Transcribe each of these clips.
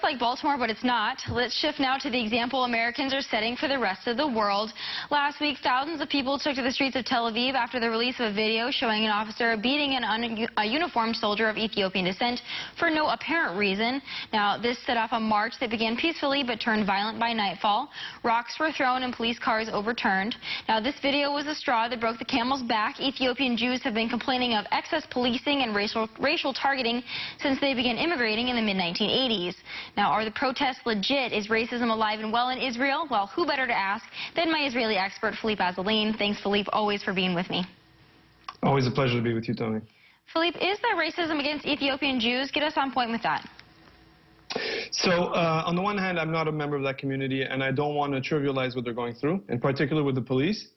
like Baltimore, but it's not. Let's shift now to the example Americans are setting for the rest of the world. Last week, thousands of people took to the streets of Tel Aviv after the release of a video showing an officer beating a uniformed soldier of Ethiopian descent for no apparent reason. Now, this set off a march that began peacefully but turned violent by nightfall. Rocks were thrown and police cars overturned. Now, this video was the straw that broke the camel's back. Ethiopian Jews have been complaining of excess policing and racial targeting since they began immigrating in the mid-1980s. Now, are the protests legit? Is racism alive and well in Israel? Well, who better to ask than my Israeli expert, Philippe Assouline. Thanks, Philippe, always for being with me. Always a pleasure to be with you, Tomi. Philippe, is there racism against Ethiopian Jews? Get us on point with that. So, on the one hand, I'm not a member of that community, and I don't want to trivialize what they're going through, in particular with the police.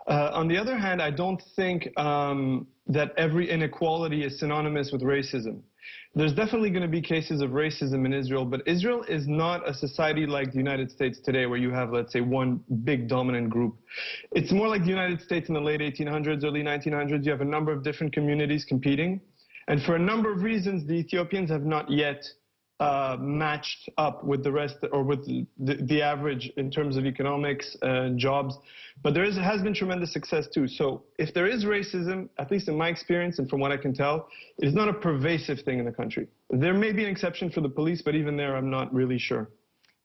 On the other hand, I don't think that every inequality is synonymous with racism. There's definitely going to be cases of racism in Israel, but Israel is not a society like the United States today, where you have, let's say, one big dominant group. It's more like the United States in the late 1800s, early 1900s. You have a number of different communities competing, and for a number of reasons, the Ethiopians have not yet matched up with the rest, or with the average in terms of economics and jobs. But there has been tremendous success too. So if there is racism, at least in my experience and from what I can tell, it is not a pervasive thing in the country. There may be an exception for the police, but even there I'm not really sure.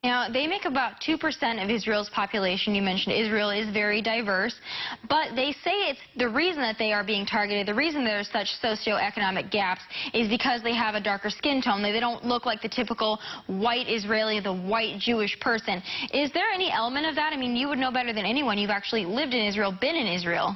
Now, they make about 2% of Israel's population. You mentioned Israel is very diverse, but they say it's the reason that they are being targeted, the reason there's such socioeconomic gaps is because they have a darker skin tone. They don't look like the typical white Israeli, the white Jewish person. Is there any element of that? I mean, you would know better than anyone. You've actually lived in Israel, been in Israel.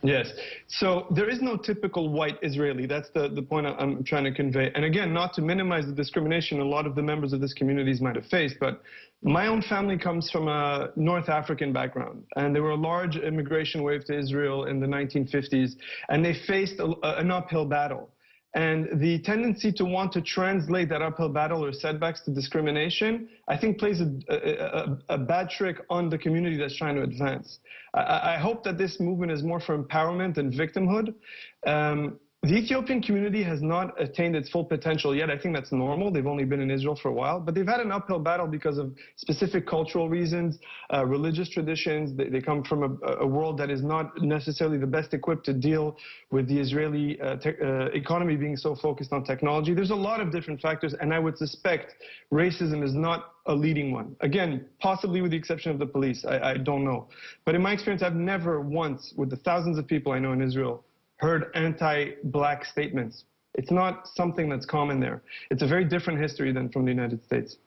Yes. So there is no typical white Israeli. That's the point I'm trying to convey. And again, not to minimize the discrimination a lot of the members of this communities might have faced, but my own family comes from a North African background, and there were a large immigration wave to Israel in the 1950s, and they faced an uphill battle. And the tendency to want to translate that uphill battle or setbacks to discrimination, I think plays a bad trick on the community that's trying to advance. I hope that this movement is more for empowerment and victimhood. The Ethiopian community has not attained its full potential yet. I think that's normal. They've only been in Israel for a while, but they've had an uphill battle because of specific cultural reasons, religious traditions. They come from a world that is not necessarily the best equipped to deal with the Israeli economy being so focused on technology. There's a lot of different factors, and I would suspect racism is not a leading one. Again, possibly with the exception of the police. I don't know. But in my experience, I've never once, with the thousands of people I know in Israel, heard anti-black statements. It's not something that's common there. It's a very different history than from the United States.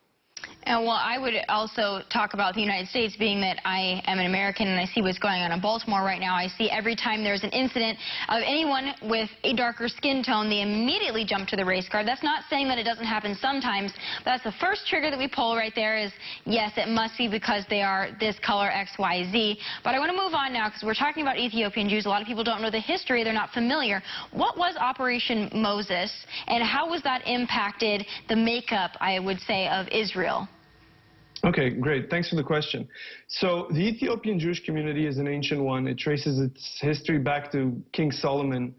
Well, I would also talk about the United States, being that I am an American and I see what's going on in Baltimore right now. I see every time there's an incident of anyone with a darker skin tone, they immediately jump to the race card. That's not saying that it doesn't happen sometimes, but that's the first trigger that we pull right there is, yes, it must be because they are this color X, Y, Z. But I want to move on now because we're talking about Ethiopian Jews. A lot of people don't know the history. They're not familiar. What was Operation Moses, and how was that impacted the makeup, I would say, of Israel? Okay, great. Thanks for the question. So the Ethiopian Jewish community is an ancient one. It traces its history back to King Solomon.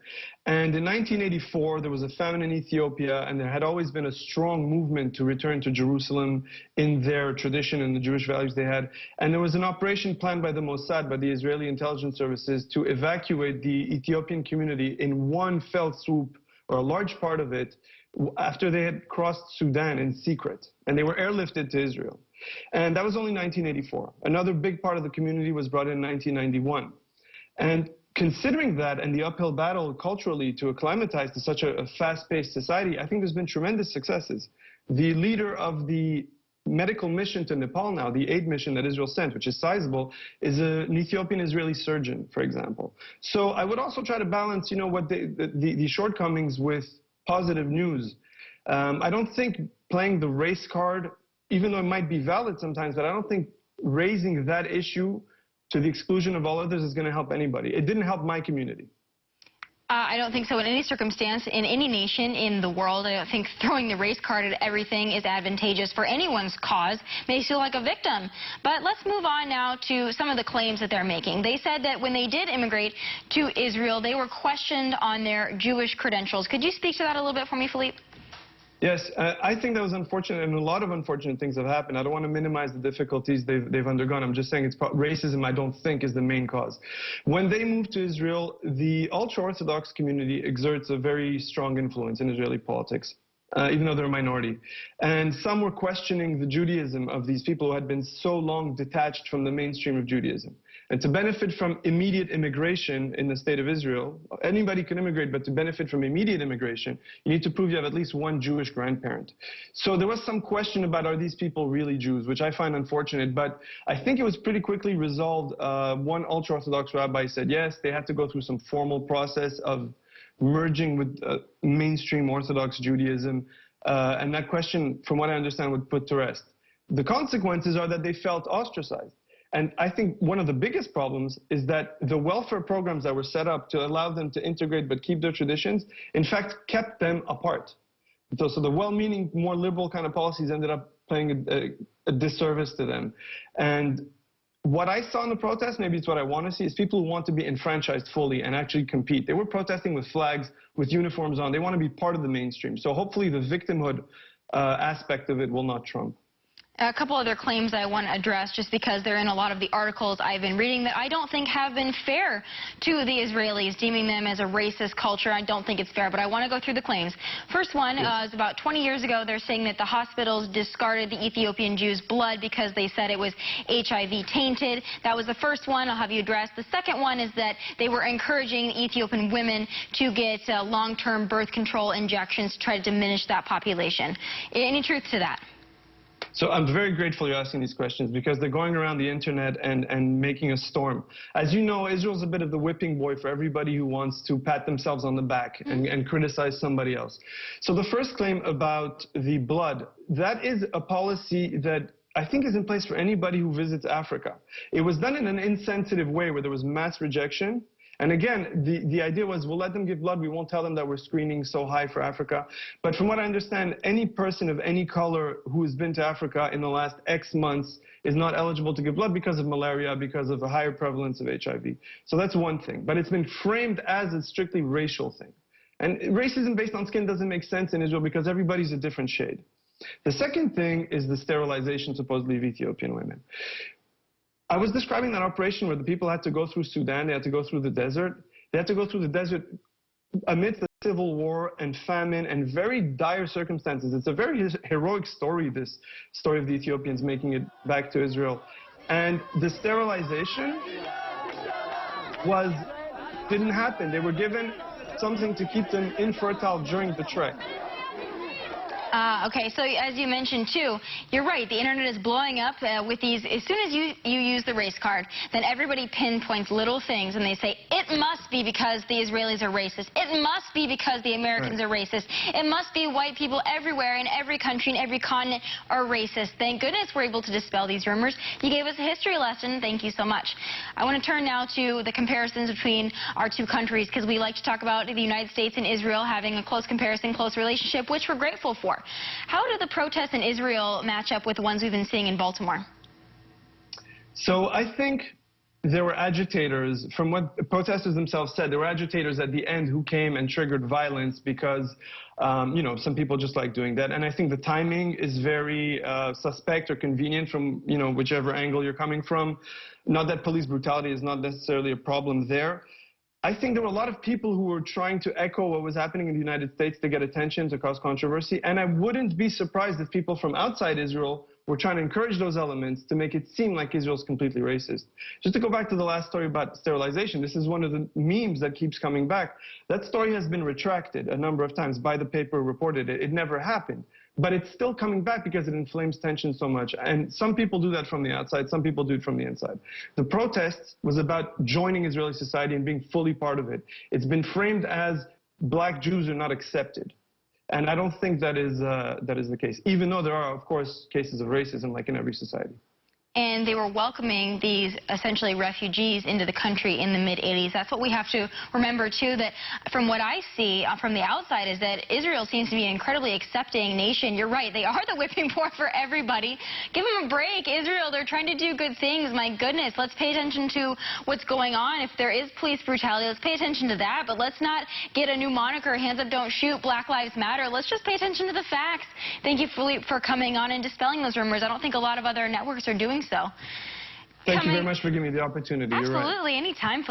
And in 1984, there was a famine in Ethiopia, and there had always been a strong movement to return to Jerusalem in their tradition and the Jewish values they had. And there was an operation planned by the Mossad, by the Israeli intelligence services, to evacuate the Ethiopian community in one fell swoop, or a large part of it, after they had crossed Sudan in secret. And they were airlifted to Israel. And that was only 1984. Another big part of the community was brought in 1991. And considering that and the uphill battle culturally to acclimatize to such a fast-paced society, I think there's been tremendous successes. The leader of the medical mission to Nepal now, the aid mission that Israel sent, which is sizable, is an Ethiopian-Israeli surgeon, for example. So I would also try to balance, what the shortcomings with positive news. I don't think playing the race card, even though it might be valid sometimes, but I don't think raising that issue to the exclusion of all others is going to help anybody. It didn't help my community. I don't think so in any circumstance, in any nation in the world. I don't think throwing the race card at everything is advantageous for anyone's cause. Makes you feel like a victim. But let's move on now to some of the claims that they're making. They said that when they did immigrate to Israel, they were questioned on their Jewish credentials. Could you speak to that a little bit for me, Philippe? Yes, I think that was unfortunate, and a lot of unfortunate things have happened. I don't want to minimize the difficulties they've undergone. I'm just saying it's racism, I don't think, is the main cause. When they moved to Israel, the ultra-Orthodox community exerts a very strong influence in Israeli politics, even though they're a minority. And some were questioning the Judaism of these people who had been so long detached from the mainstream of Judaism. And to benefit from immediate immigration in the state of Israel, anybody can immigrate, but to benefit from immediate immigration, you need to prove you have at least one Jewish grandparent. So there was some question about, are these people really Jews, which I find unfortunate, but I think it was pretty quickly resolved. One ultra-Orthodox rabbi said, yes, they had to go through some formal process of merging with mainstream Orthodox Judaism, and that question, from what I understand, would put to rest. The consequences are that they felt ostracized. And I think one of the biggest problems is that the welfare programs that were set up to allow them to integrate but keep their traditions, in fact, kept them apart. So the well-meaning, more liberal kind of policies ended up playing a disservice to them. And what I saw in the protest, maybe it's what I want to see, is people who want to be enfranchised fully and actually compete. They were protesting with flags, with uniforms on. They want to be part of the mainstream. So hopefully the victimhood aspect of it will not trump. A couple other claims I want to address, just because they're in a lot of the articles I've been reading that I don't think have been fair to the Israelis, deeming them as a racist culture. I don't think it's fair, but I want to go through the claims. First one is about 20 years ago. They're saying that the hospitals discarded the Ethiopian Jews' blood because they said it was HIV tainted. That was the first one. I'll have you address. The second one is that they were encouraging Ethiopian women to get long-term birth control injections to try to diminish that population. Any truth to that? So I'm very grateful you're asking these questions, because they're going around the internet and making a storm. As you know, Israel's a bit of the whipping boy for everybody who wants to pat themselves on the back and criticize somebody else. So the first claim about the blood, that is a policy that I think is in place for anybody who visits Africa. It was done in an insensitive way where there was mass rejection. And again, the idea was, we'll let them give blood. We won't tell them that we're screening so high for Africa. But from what I understand, any person of any color who has been to Africa in the last X months is not eligible to give blood because of malaria, because of a higher prevalence of HIV. So that's one thing. But it's been framed as a strictly racial thing. And racism based on skin doesn't make sense in Israel because everybody's a different shade. The second thing is the sterilization, supposedly, of Ethiopian women. I was describing that operation where the people had to go through Sudan, they had to go through the desert. They had to go through the desert amidst the civil war and famine and very dire circumstances. It's a very heroic story, this story of the Ethiopians making it back to Israel. And the sterilization didn't happen. They were given something to keep them infertile during the trek. Okay, so as you mentioned, too, you're right. The internet is blowing up with these. As soon as you use the race card, then everybody pinpoints little things, and they say, it must be because the Israelis are racist. It must be because the Americans are racist. It must be white people everywhere in every country and every continent are racist. Thank goodness we're able to dispel these rumors. You gave us a history lesson. Thank you so much. I want to turn now to the comparisons between our two countries, because we like to talk about the United States and Israel having a close comparison, close relationship, which we're grateful for. How do the protests in Israel match up with the ones we've been seeing in Baltimore? So I think there were agitators, from what protesters themselves said, there were agitators at the end who came and triggered violence because, you know, some people just like doing that. And I think the timing is very suspect or convenient from, you know, whichever angle you're coming from. Not that police brutality is not necessarily a problem there. I think there were a lot of people who were trying to echo what was happening in the United States to get attention, to cause controversy. And I wouldn't be surprised if people from outside Israel were trying to encourage those elements to make it seem like Israel's completely racist. Just to go back to the last story about sterilization, this is one of the memes that keeps coming back. That story has been retracted a number of times by the paper who reported it. It never happened. But it's still coming back because it inflames tension so much. And some people do that from the outside, some people do it from the inside. The protests was about joining Israeli society and being fully part of it. It's been framed as black Jews are not accepted. And I don't think that is the case, even though there are, of course, cases of racism like in every society. and they were welcoming these essentially refugees into the country in the mid-'80s. That's what we have to remember, too, that from what I see from the outside is that Israel seems to be an incredibly accepting nation. You're right, they are the whipping boy for everybody. Give them a break. Israel, they're trying to do good things. My goodness, let's pay attention to what's going on. If there is police brutality, let's pay attention to that, but let's not get a new moniker, hands up, don't shoot, Black Lives Matter. Let's just pay attention to the facts. Thank you, Philippe, for coming on and dispelling those rumors. I don't think a lot of other networks are doing so. Thank you very much for giving me the opportunity. Absolutely. You're right. Anytime, Philippe.